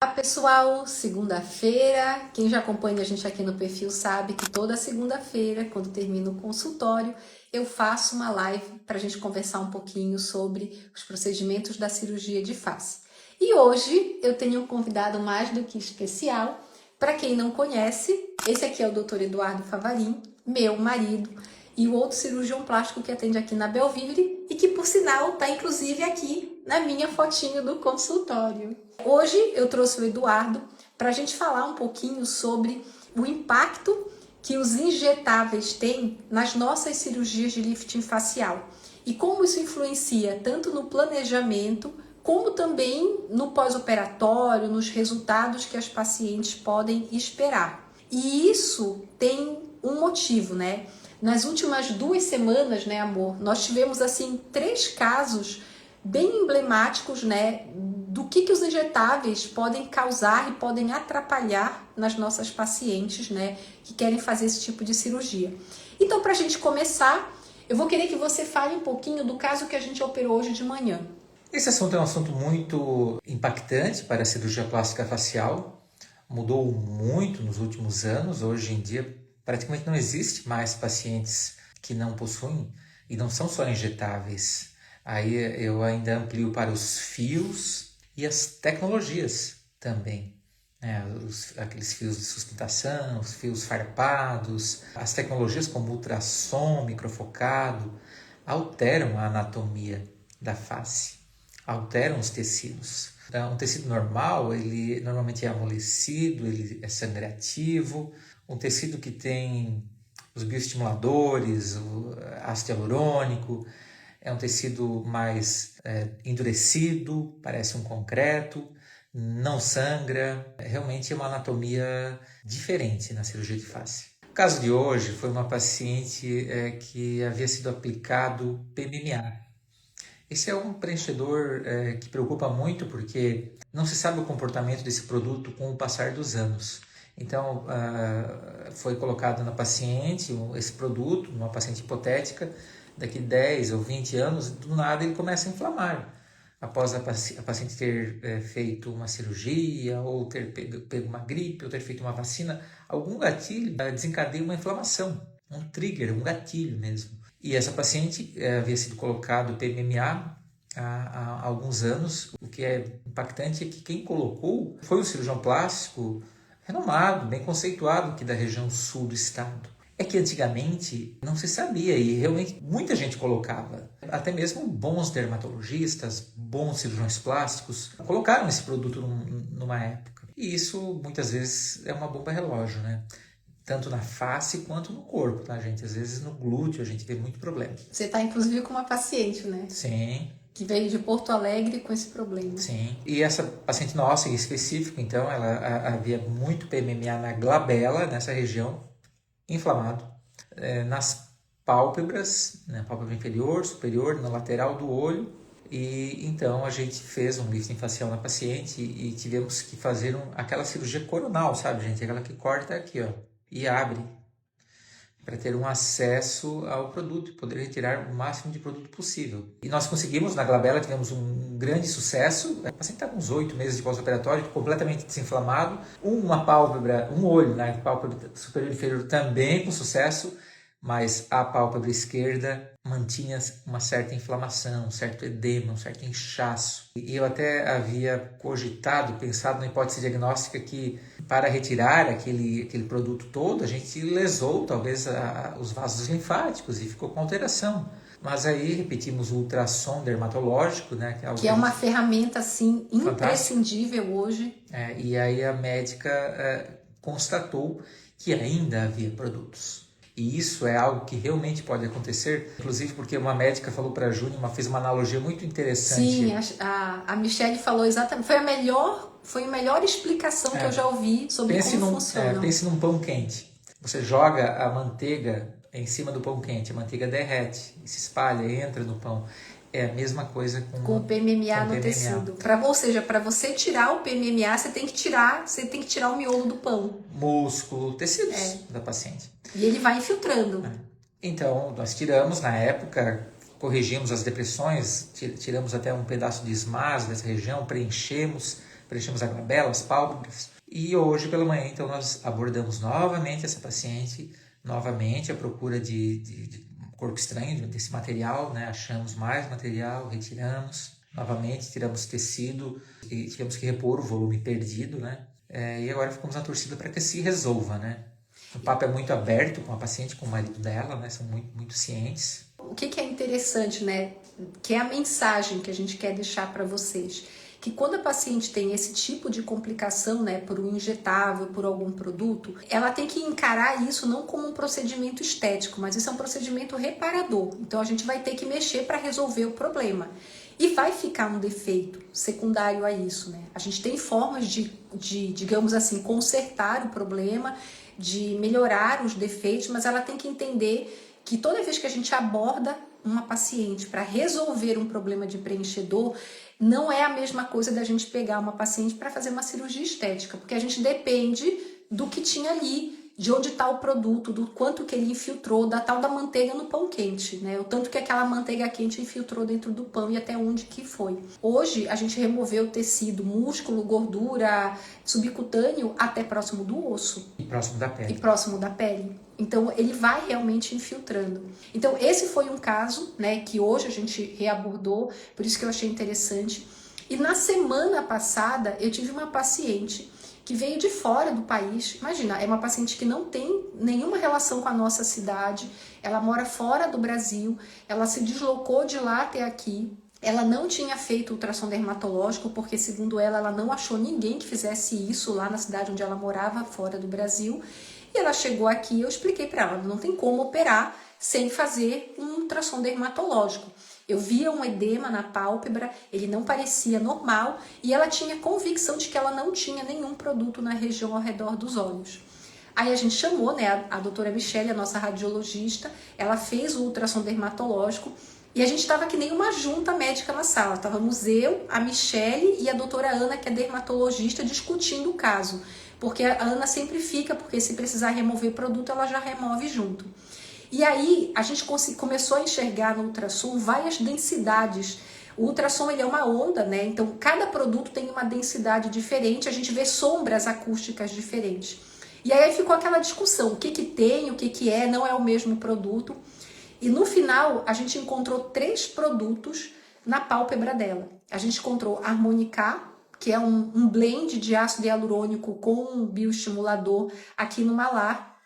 Olá pessoal, segunda-feira, quem já acompanha a gente aqui no perfil sabe que toda segunda-feira, quando termino o consultório, eu faço uma live para a gente conversar um pouquinho sobre os procedimentos da cirurgia de face. E hoje eu tenho um convidado mais do que especial. Para quem não conhece, esse aqui é o Dr. Eduardo Favarin, meu marido, e o outro cirurgião plástico que atende aqui na Belvivre e que, por sinal, está inclusive aqui na minha fotinho do consultório. Hoje eu trouxe o Eduardo para a gente falar um pouquinho sobre o impacto que os injetáveis têm nas nossas cirurgias de lifting facial e como isso influencia tanto no planejamento como também no pós-operatório, nos resultados que as pacientes podem esperar. E isso tem um motivo, né? Nas últimas 2 semanas, né, amor, nós tivemos assim 3 casos bem emblemáticos, né, do que os injetáveis podem causar e podem atrapalhar nas nossas pacientes, né, que querem fazer esse tipo de cirurgia. Então, para a gente começar, eu vou querer que você fale um pouquinho do caso que a gente operou hoje de manhã. Esse assunto é um assunto muito impactante para a cirurgia plástica facial. Mudou muito nos últimos anos. Hoje em dia, praticamente não existe mais pacientes que não possuem e não são só injetáveis. Aí eu ainda amplio para os fios e as tecnologias também. Aqueles fios de sustentação, os fios farpados, as tecnologias como ultrassom, microfocado, alteram a anatomia da face, alteram os tecidos. Então, um tecido normal, ele normalmente é amolecido, ele é sangrativo. Um tecido que tem os bioestimuladores, o ácido hialurônico, é um tecido mais endurecido, parece um concreto, não sangra. Realmente é uma anatomia diferente na cirurgia de face. O caso de hoje foi uma paciente que havia sido aplicado PMMA. Esse é um preenchedor que preocupa muito porque não se sabe o comportamento desse produto com o passar dos anos. Então, foi colocado na paciente esse produto, numa paciente hipotética, daqui 10 ou 20 anos, do nada ele começa a inflamar. Após a paciente ter feito uma cirurgia, ou ter pego uma gripe, ou ter feito uma vacina, algum gatilho desencadeia uma inflamação, um trigger, um gatilho mesmo. E essa paciente havia sido colocado PMMA há alguns anos. O que é impactante é que quem colocou foi um cirurgião plástico renomado, bem conceituado aqui da região sul do estado. É que antigamente não se sabia e realmente muita gente colocava. Até mesmo bons dermatologistas, bons cirurgiões plásticos colocaram esse produto numa época. E isso muitas vezes é uma bomba relógio, né? Tanto na face quanto no corpo, tá, gente? Às vezes no glúteo a gente vê muito problema. Você está inclusive com uma paciente, né? Sim. Que veio de Porto Alegre com esse problema. Sim. E essa paciente nossa em específico, então, ela havia muito PMMA na glabela, nessa região, inflamado, nas pálpebras, na pálpebra inferior, superior, na lateral do olho. E então a gente fez um lifting facial na paciente e tivemos que fazer aquela cirurgia coronal, sabe, gente? Aquela que corta aqui, ó, e abre, para ter um acesso ao produto e poder retirar o máximo de produto possível. E nós conseguimos, na glabela tivemos um grande sucesso. A paciente está com uns 8 meses de pós-operatório, completamente desinflamado. Uma pálpebra, um olho, né, pálpebra superior e inferior também com sucesso, mas a pálpebra esquerda mantinha uma certa inflamação, um certo edema, um certo inchaço. E eu até havia cogitado, pensado na hipótese diagnóstica que para retirar aquele produto todo, a gente lesou talvez os vasos linfáticos e ficou com alteração. Mas aí repetimos o ultrassom dermatológico, né? Que é uma ferramenta assim imprescindível hoje. E aí a médica constatou que ainda havia produtos. E isso é algo que realmente pode acontecer, inclusive porque uma médica falou para a Júnior, fez uma analogia muito interessante. Sim, a Michelle falou exatamente, foi a melhor explicação que eu já ouvi sobre como funciona. Pense num pão quente. Você joga a manteiga em cima do pão quente, a manteiga derrete, e se espalha, entra no pão. É a mesma coisa com o PMMA no tecido. Ou seja, para você tirar o PMMA, você tem que tirar o miolo do pão. Músculo, tecidos da paciente. E ele vai infiltrando. Então, nós tiramos na época, corrigimos as depressões, tiramos até um pedaço de esmalte dessa região, preenchemos, preenchemos a glabela, as pálpebras. E hoje pela manhã, então, nós abordamos novamente essa paciente, novamente à procura de corpo estranho, desse material, né? Achamos mais material, retiramos, novamente tiramos tecido e tivemos que repor o volume perdido, né? E agora ficamos na torcida para que se resolva, né? O papo é muito aberto com a paciente, com o marido dela, né? São muito cientes. O que é interessante, né? Que é a mensagem que a gente quer deixar para vocês. Que quando a paciente tem esse tipo de complicação, né, por um injetável, por algum produto, ela tem que encarar isso não como um procedimento estético, mas isso é um procedimento reparador. Então a gente vai ter que mexer para resolver o problema. E vai ficar um defeito secundário a isso, né? A gente tem formas de, digamos assim, consertar o problema, de melhorar os defeitos, mas ela tem que entender que toda vez que a gente aborda uma paciente para resolver um problema de preenchedor, não é a mesma coisa da gente pegar uma paciente para fazer uma cirurgia estética, porque a gente depende do que tinha ali, de onde está o produto, do quanto que ele infiltrou, da tal da manteiga no pão quente, né? O tanto que aquela manteiga quente infiltrou dentro do pão e até onde que foi. Hoje, a gente removeu tecido, músculo, gordura, subcutâneo até próximo do osso. E próximo da pele. E próximo da pele. Então, ele vai realmente infiltrando. Então, esse foi um caso, né, que hoje a gente reabordou, por isso que eu achei interessante. E na semana passada, eu tive uma paciente que veio de fora do país. Imagina, é uma paciente que não tem nenhuma relação com a nossa cidade, ela mora fora do Brasil, ela se deslocou de lá até aqui, ela não tinha feito ultrassom dermatológico, porque segundo ela não achou ninguém que fizesse isso lá na cidade onde ela morava, fora do Brasil, e ela chegou aqui e eu expliquei para ela, não tem como operar sem fazer um ultrassom dermatológico. Eu via um edema na pálpebra, ele não parecia normal e ela tinha convicção de que ela não tinha nenhum produto na região ao redor dos olhos. Aí a gente chamou, né, a doutora Michele, a nossa radiologista, ela fez o ultrassom dermatológico e a gente estava que nem uma junta médica na sala. Estávamos eu, a Michele e a doutora Ana, que é dermatologista, discutindo o caso. Porque a Ana sempre fica, porque se precisar remover produto, ela já remove junto. E aí a gente começou a enxergar no ultrassom várias densidades. O ultrassom ele é uma onda, né? Então cada produto tem uma densidade diferente, a gente vê sombras acústicas diferentes. E aí ficou aquela discussão, o que tem, o que é, não é o mesmo produto. E no final a gente encontrou 3 produtos na pálpebra dela. A gente encontrou Harmonica, que é um blend de ácido hialurônico com um bioestimulador aqui no malar.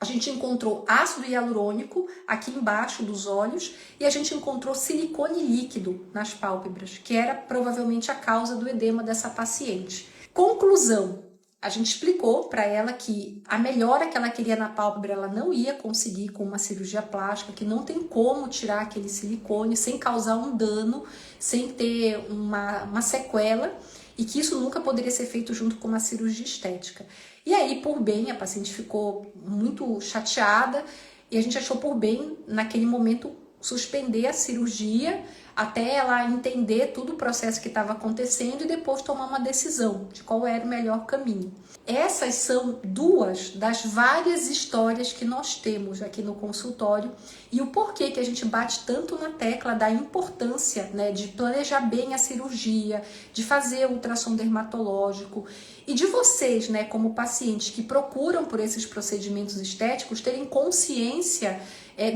A gente encontrou ácido hialurônico aqui embaixo dos olhos e a gente encontrou silicone líquido nas pálpebras, que era provavelmente a causa do edema dessa paciente. Conclusão, a gente explicou para ela que a melhora que ela queria na pálpebra ela não ia conseguir com uma cirurgia plástica, que não tem como tirar aquele silicone sem causar um dano, sem ter uma sequela, e que isso nunca poderia ser feito junto com uma cirurgia estética. E aí, por bem, a paciente ficou muito chateada e a gente achou por bem, naquele momento, suspender a cirurgia até ela entender todo o processo que estava acontecendo e depois tomar uma decisão de qual era o melhor caminho. Essas são 2 das várias histórias que nós temos aqui no consultório e o porquê que a gente bate tanto na tecla da importância, né, de planejar bem a cirurgia, de fazer o ultrassom dermatológico e de vocês, né, como pacientes que procuram por esses procedimentos estéticos, terem consciência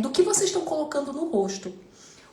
do que vocês estão colocando no rosto.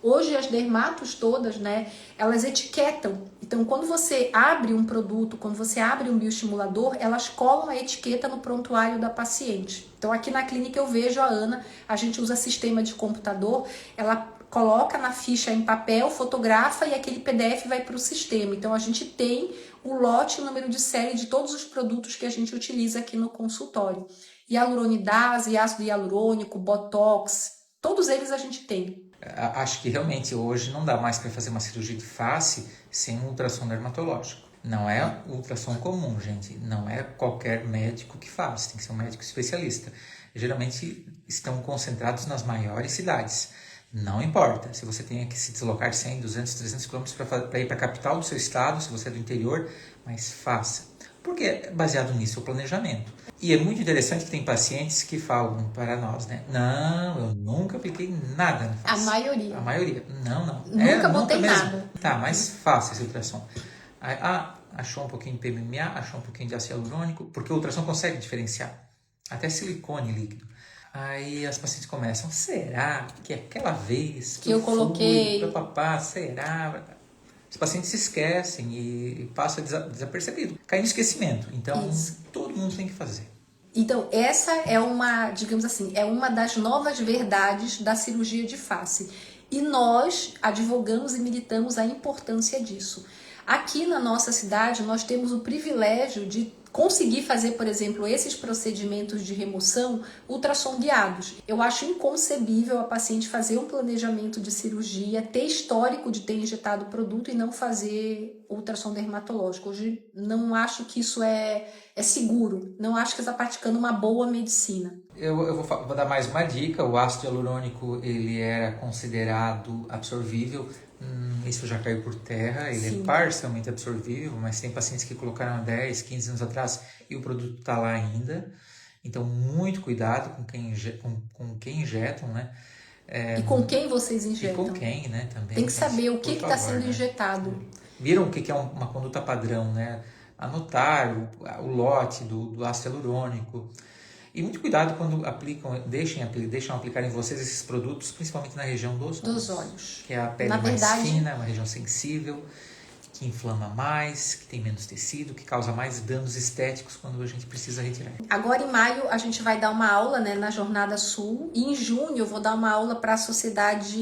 Hoje as dermatos todas, né, elas etiquetam. Então, quando você abre um produto, quando você abre um bioestimulador, elas colam a etiqueta no prontuário da paciente. Então, aqui na clínica eu vejo a Ana, a gente usa sistema de computador, ela coloca na ficha em papel, fotografa e aquele PDF vai para o sistema. Então, a gente tem o lote, o número de série de todos os produtos que a gente utiliza aqui no consultório. Hialuronidase, ácido hialurônico, botox, todos eles a gente tem. Acho que realmente hoje não dá mais para fazer uma cirurgia de face sem um ultrassom dermatológico. Não é ultrassom comum, gente. Não é qualquer médico que faz. Tem que ser um médico especialista. Geralmente estão concentrados nas maiores cidades. Não importa se você tenha que se deslocar 100, 200, 300 quilômetros para ir para a capital do seu estado, se você é do interior, mas faça. Porque é baseado nisso o planejamento. E é muito interessante que tem pacientes que falam para nós, né? Não, eu nunca apliquei nada na face. A maioria. A maioria. Não. Nunca botei mesmo. nada. Tá, mas faça esse ultrassom. achou um pouquinho de PMMA, achou um pouquinho de ácido hialurônico, porque o ultrassom consegue diferenciar, até silicone líquido. Aí as pacientes começam, será que aquela vez que eu coloquei, papapá, será? Os pacientes se esquecem e passa desapercebido, cai no esquecimento. Então, todo mundo tem que fazer. Então, essa é uma, digamos assim, é uma das novas verdades da cirurgia de face. E nós advogamos e militamos a importância disso. Aqui na nossa cidade, nós temos o privilégio de conseguir fazer, por exemplo, esses procedimentos de remoção ultrassom guiados. Eu acho inconcebível a paciente fazer um planejamento de cirurgia, ter histórico de ter injetado o produto e não fazer ultrassom dermatológico. Hoje não acho que isso é seguro, não acho que está praticando uma boa medicina. Eu vou dar mais uma dica. O ácido hialurônico ele era considerado absorvível. Isso já caiu por terra, ele Sim. É parcialmente absorvível, mas tem pacientes que colocaram há 10, 15 anos atrás e o produto está lá ainda. Então, muito cuidado com quem injetam, né? E com quem vocês injetam? E com quem, né? Também. Tem que saber o que está sendo injetado. Viram o que é uma conduta padrão, né? Anotar o lote do ácido hialurônico. E muito cuidado quando deixam aplicar em vocês esses produtos, principalmente na região dos olhos. Que é a pele mais fina, uma região sensível, que inflama mais, que tem menos tecido, que causa mais danos estéticos quando a gente precisa retirar. Agora em maio a gente vai dar uma aula, né, na Jornada Sul, e em junho eu vou dar uma aula para a Sociedade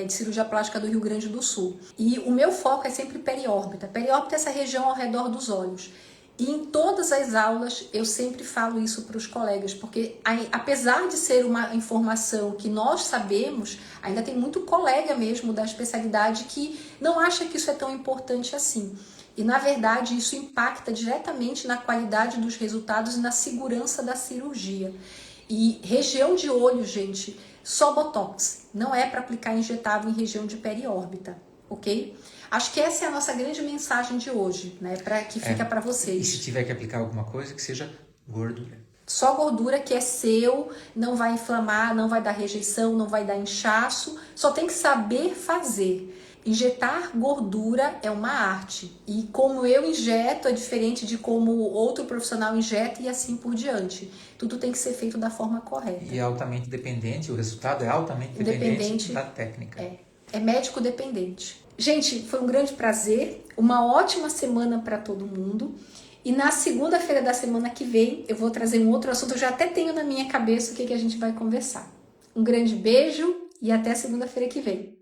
de Cirurgia Plástica do Rio Grande do Sul. E o meu foco é sempre periórbita. Periórbita é essa região ao redor dos olhos. E em todas as aulas eu sempre falo isso para os colegas, porque apesar de ser uma informação que nós sabemos, ainda tem muito colega mesmo da especialidade que não acha que isso é tão importante assim. E na verdade isso impacta diretamente na qualidade dos resultados e na segurança da cirurgia. E região de olho, gente, só botox, não é para aplicar injetável em região de periórbita, ok? Acho que essa é a nossa grande mensagem de hoje, né? Que fica para vocês. E se tiver que aplicar alguma coisa, que seja gordura. Só gordura que é seu, não vai inflamar, não vai dar rejeição, não vai dar inchaço. Só tem que saber fazer. Injetar gordura é uma arte. E como eu injeto é diferente de como outro profissional injeta e assim por diante. Tudo tem que ser feito da forma correta. E é altamente dependente, o resultado é altamente dependente da técnica. É médico dependente. Gente, foi um grande prazer, uma ótima semana para todo mundo. E na segunda-feira da semana que vem eu vou trazer um outro assunto. Eu já até tenho na minha cabeça o que a gente vai conversar. Um grande beijo e até segunda-feira que vem.